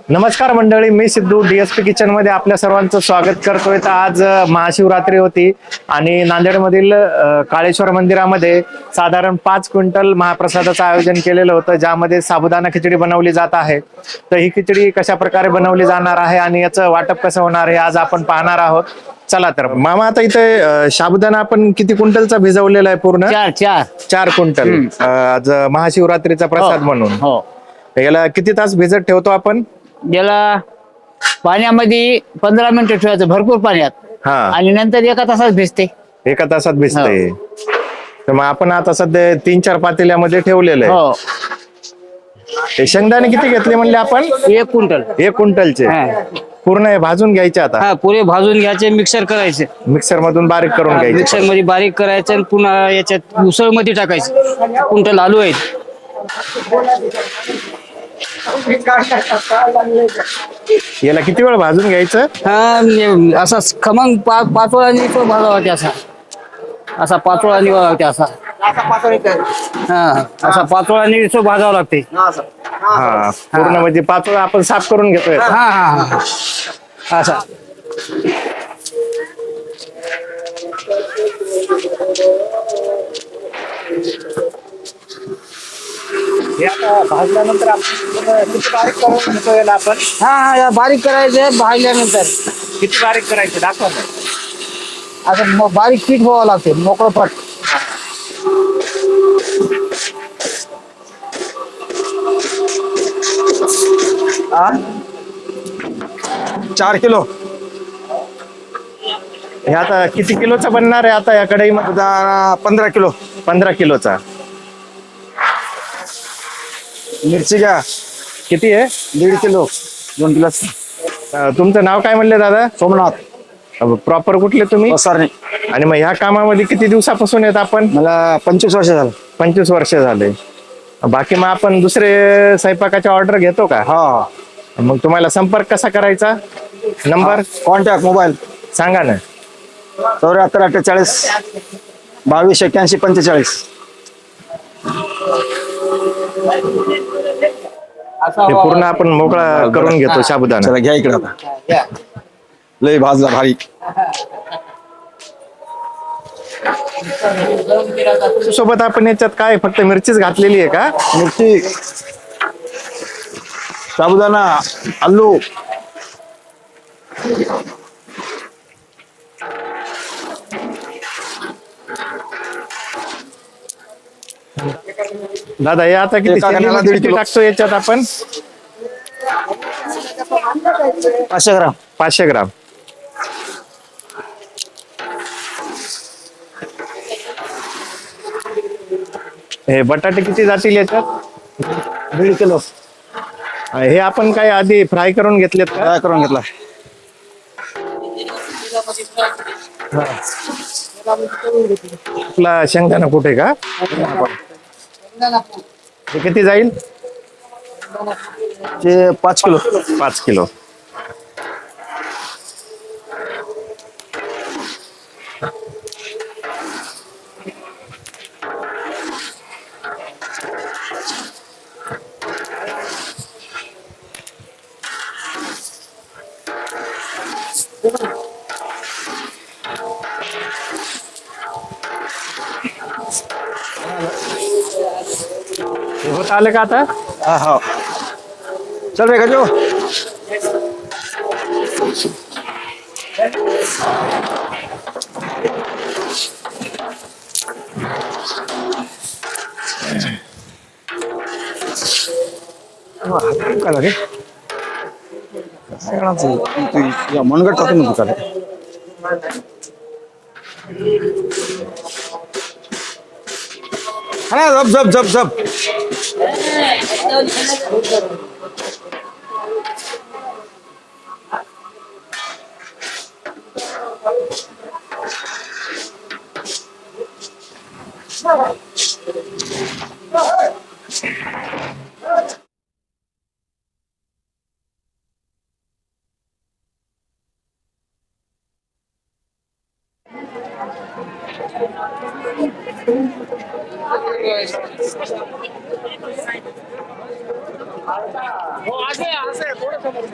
नमस्कार मंडळी, मी Sidhu DSP kitchen मध्ये आपल्या सर्वांचं स्वागत करतोय. तर आज महाशिवरात्री होती आणि नांदेडमधील काळेश्वर मंदिरामध्ये साधारण 5 क्विंटल महाप्रसादाचं आयोजन केलेलं होतं, ज्यामध्ये साबुदाणा खिचडी बनवली जात आहे. तर ही खिचडी कशा प्रकारे बनवली जाणार आहे आणि याचं वाटप कसं होणार हे आज आपण पाहणार आहोत. चला तर मामा, आता इथे साबुदाणा आपण किती क्विंटलचा भिजवलेला आहे? पूर्ण चार चार 4 क्विंटल. आज महाशिवरात्रीचा प्रसाद म्हणून हो. याला किती तास भिजत ठेवतो आपण? याला पाण्यामध्ये 15 मिनिटं ठेवायचं, भरपूर पाण्यात. हा, आणि नंतर एका तासात भिजते. एका तासात भिजते. तर मग आपण आता सध्या 3-4 पातेल्यामध्ये ठेवलेलं आहे. हो. हे शेंगदाणे किती घेतले म्हणले आपण? 1 क्विंटल. 1 क्विंटलचे पूर्ण हे भाजून घ्यायचे आता. हा, पुरे भाजून घ्यायचे, मिक्सर करायचे. मिक्सर मधून बारीक करून घ्यायचे. मिक्सर मध्ये बारीक करायचं आणि पुन्हा याच्यात उसळ मध्ये टाकायचं. क्विंटल आलू आहेत. याला किती वेळ भाजून घ्यायचं? हा, असा खमंग पाचोळाने भाजावा असा. असा पाचोळाने भाजावा असा. हा, असा पाचोळाने भाजावं लागते. हा, पूर्ण म्हणजे पाचोळा आपण साफ करून घेतोय. हा हा हा, असा. हे आता भाजल्यानंतर आपण किती बारीक करून घेतो याला आपण? हा हा, या बारीक करायचं भाजल्यानंतर. किती बारीक करायचे दाखवा ना. असं बारीक पीठ व्हावं लागते, मोकळं पट. हा, 4 किलो. हे आता किती किलोचा बनणार आहे आता या कढईमध्ये? 15 किलो. 15 किलोचा. मिरची घ्या, किती आहे? 1.5 किलो. 2 किलो. तुमचं नाव काय म्हणले दादा? सोमनाथ प्रॉपर कुठले तुम्ही? पसारणे. आणि मग ह्या कामामध्ये किती दिवसापासून येत आपण? मला 25 वर्ष झालं. 25 वर्ष झाले. बाकी मग आपण दुसरे स्वयंपाकाचे ऑर्डर घेतो का? हा, मग तुम्हाला संपर्क कसा करायचा? नंबर कॉन्टॅक्ट मोबाईल सांगा ना. 74 48 22 81 45. हे पूर्ण आपण मोकळा करून घेतो साबुदाणा. चला घ्या इकडे आता. लय भाजला भारी. सोबत आपण याच्यात काय फक्त मिरचीच घातलेली आहे का? मिरची, साबुदाणा, आलू. दादा हे आता किती एका शेंगी कांद्याला मिरची 1.5 किलो. टाकतो याच्यात आपण? 500 ग्राम. 500 ग्राम. हे बटाटे किती जातील याच्यात? 1.5 किलो. हे आपण काय आधी फ्राय करून घेतलेत का? काय करून घेतला? आपला शेंगदाणा कुठे का? हे किती जाईल? ते 5 किलो. 5 किलो. हे होत आलं का आता? हा, चल रे गजो. काय लागे? तू मनगट टाकून नको का? हा, झप झप झप झप. हो, आगे थोडं समोर